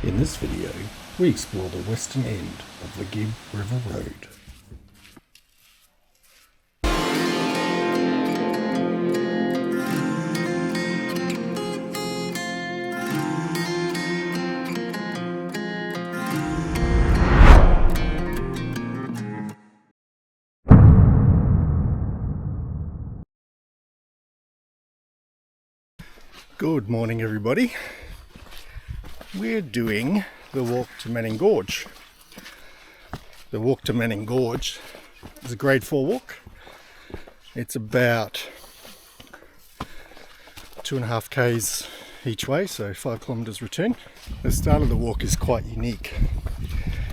In this video, we explore the western end of the Gibb River Road. Good morning, everybody. We're doing the walk to Manning Gorge. The walk to Manning Gorge is a grade 4 walk. It's about 2.5 k's each way, so 5 kilometres return. The start of the walk is quite unique.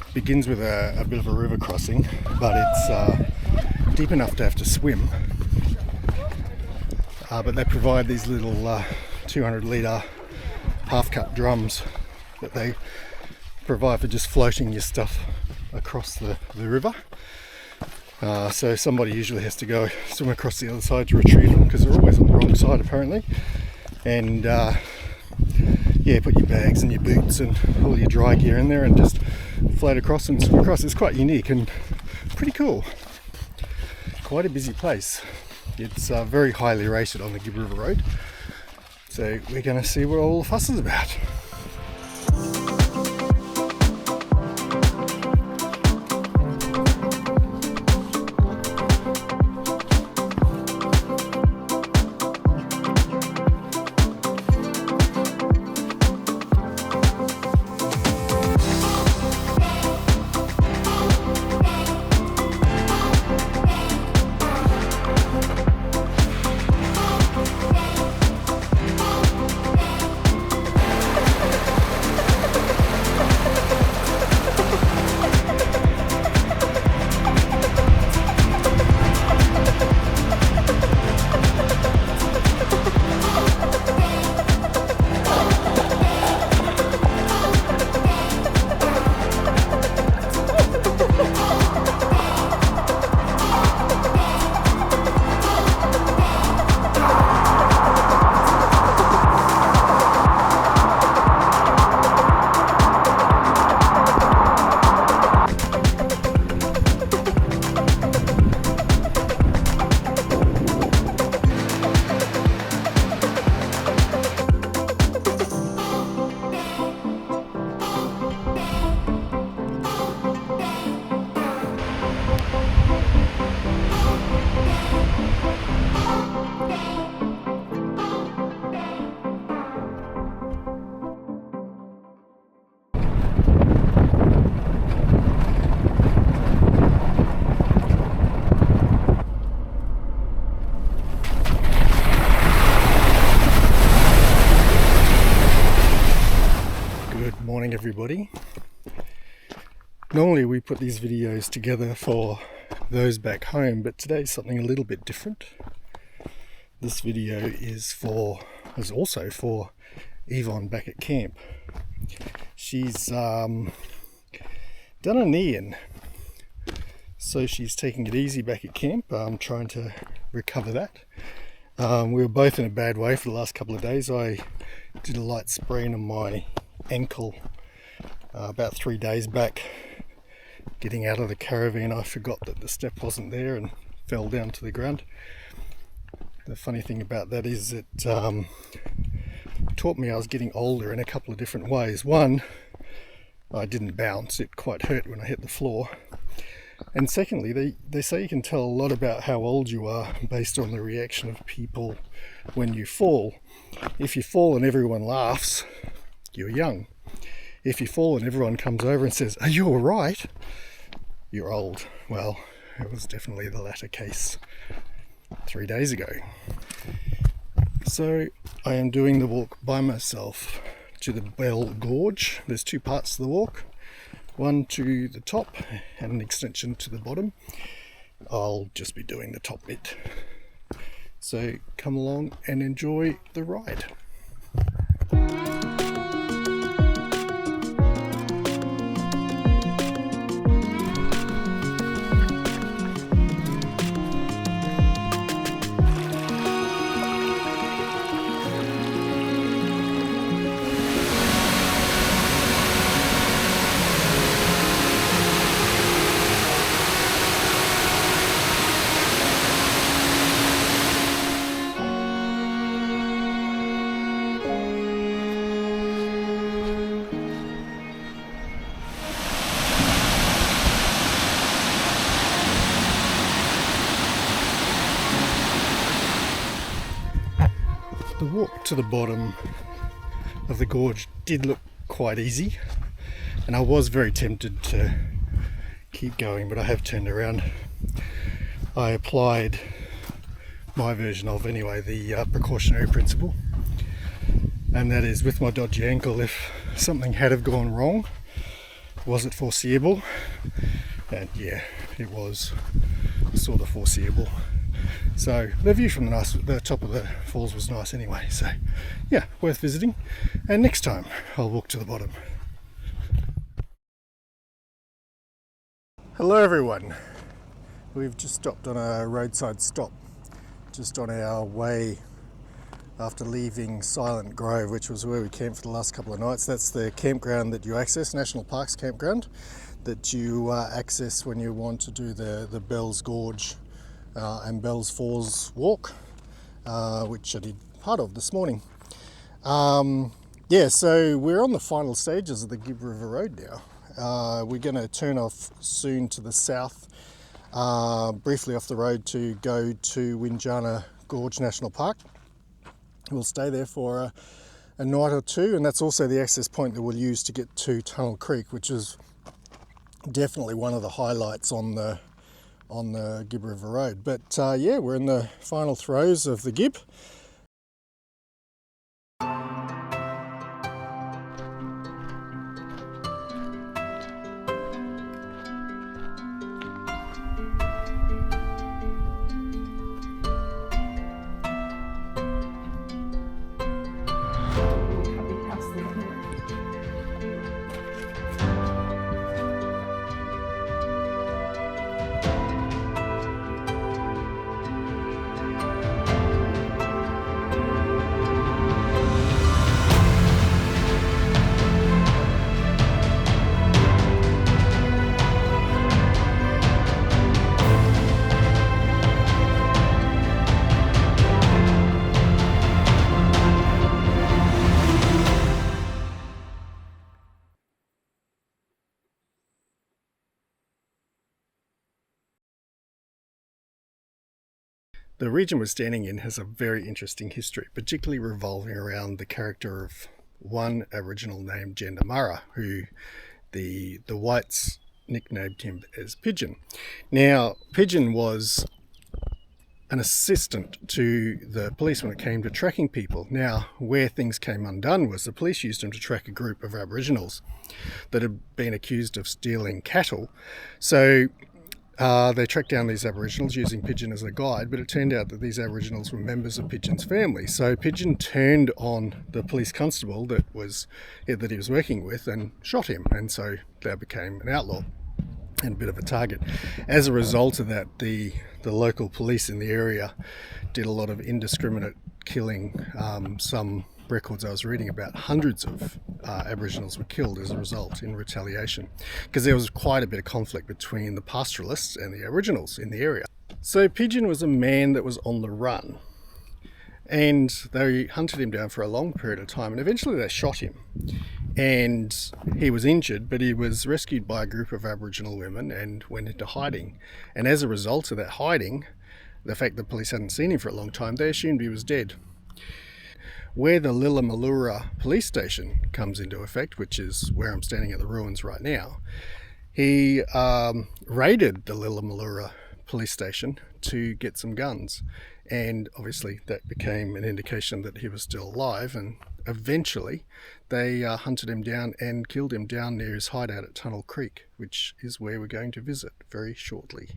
It begins with a bit of a river crossing, but it's deep enough to have to swim. But they provide these little 200 litre half-cut drums that they provide for just floating your stuff across the river. So somebody usually has to go swim across the other side to retrieve them, because they're always on the wrong side apparently. And put your bags and your boots and all your dry gear in there and just float across and swim across. It's quite unique and pretty cool. Quite a busy place. It's very highly rated on the Gibb River Road. So we're going to see what all the fuss is about. Morning, everybody. Normally we put these videos together for those back home, but today's something a little bit different. This video is also for Yvonne back at camp. She's done a knee in, so she's taking it easy back at camp. Trying to recover that. We were both in a bad way for the last couple of days. I did a light sprain on my ankle about 3 days back. Getting out of the caravan, I forgot that the step wasn't there and fell down to the ground. The funny thing about that is it taught me I was getting older in a couple of different ways. One, I didn't bounce, it quite hurt when I hit the floor. And secondly, they say you can tell a lot about how old you are based on the reaction of people when you fall. If you fall and everyone laughs, you're young. If you fall and everyone comes over and says, "Are you all right?" you're old. Well, it was definitely the latter case 3 days ago. So I am doing the walk by myself to the Manning Gorge. There's 2 parts to the walk, one to the top and an extension to the bottom. I'll just be doing the top bit. So come along and enjoy the ride. walk to the bottom of the gorge did look quite easy, and I was very tempted to keep going, but I have turned around. I applied my version of, anyway, the precautionary principle, and that is, with my dodgy ankle, if something had have gone wrong, was it foreseeable? And yeah, it was sort of foreseeable. So the view from the top of the falls was nice anyway, so yeah, worth visiting, and next time I'll walk to the bottom. Hello everyone, we've just stopped on a roadside stop just on our way after leaving Silent Grove, which was where we camped for the last couple of nights. That's the campground that you access, National Parks campground, that you access when you want to do the Bells Gorge and Bells Falls walk, which I did part of this morning. Yeah, so we're on the final stages of the Gibb River Road now. We're going to turn off soon to the south, briefly off the road to go to Windjana Gorge National Park. We'll stay there for a night or two, and that's also the access point that we'll use to get to Tunnel Creek, which is definitely one of the highlights on the Gibb River Road. But yeah, we're in the final throes of the Gibb. The region we're standing in has a very interesting history, particularly revolving around the character of one Aboriginal named Jandamara, who the whites nicknamed him as Pigeon. Now, Pigeon was an assistant to the police when it came to tracking people. Now, where things came undone was the police used him to track a group of Aboriginals that had been accused of stealing cattle. So they tracked down these Aboriginals using Pigeon as a guide, but it turned out that these Aboriginals were members of Pigeon's family. So Pigeon turned on the police constable that he was working with and shot him, and so they became an outlaw and a bit of a target. As a result of that, the local police in the area did a lot of indiscriminate killing. Some records I was reading about, hundreds of Aboriginals were killed as a result in retaliation, because there was quite a bit of conflict between the pastoralists and the Aboriginals in the area. So Pigeon was a man that was on the run, and they hunted him down for a long period of time, and eventually they shot him, and he was injured, but he was rescued by a group of Aboriginal women and went into hiding. And as a result of that hiding, the fact that police hadn't seen him for a long time, they assumed he was dead. Where the Lillamalura police station comes into effect, which is where I'm standing at the ruins right now, he raided the Lillamalura police station to get some guns, and obviously that became an indication that he was still alive, and eventually they hunted him down and killed him down near his hideout at Tunnel Creek, which is where we're going to visit very shortly.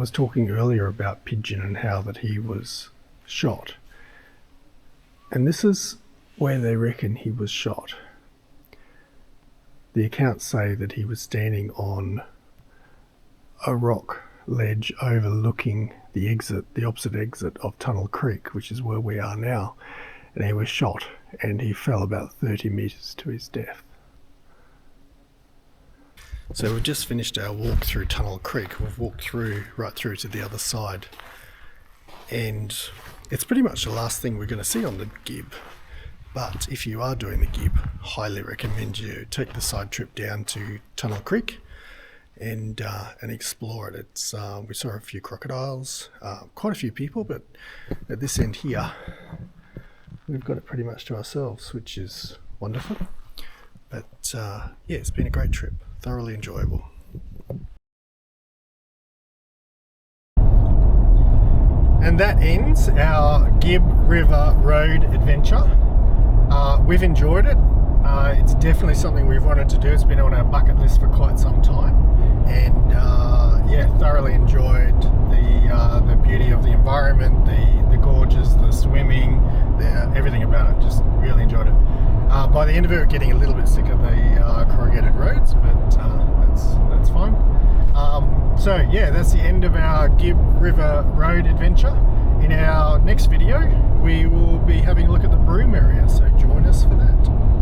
was talking earlier about Pigeon and how that he was shot. And this is where they reckon he was shot. The accounts say that he was standing on a rock ledge overlooking the opposite exit of Tunnel Creek, which is where we are now, and he was shot and he fell about 30 metres to his death. So we've just finished our walk through Tunnel Creek. We've walked right through to the other side, and it's pretty much the last thing we're going to see on the Gibb. But if you are doing the Gibb, highly recommend you take the side trip down to Tunnel Creek and explore it. It's we saw a few crocodiles, quite a few people, but at this end here, we've got it pretty much to ourselves, which is wonderful. But yeah, it's been a great trip, thoroughly enjoyable. And that ends our Gibb River Road adventure. We've enjoyed it. It's definitely something we've wanted to do. It's been on our bucket list for quite some time, and yeah, thoroughly enjoyed the beauty of the environment, the gorges, the swimming, everything about it. Just really enjoyed it. By the end of it, we're getting a little bit sick of the corrugated roads, but that's fine. So yeah, that's the end of our Gibb River Road adventure. In our next video, we will be having a look at the Broome area, so join us for that.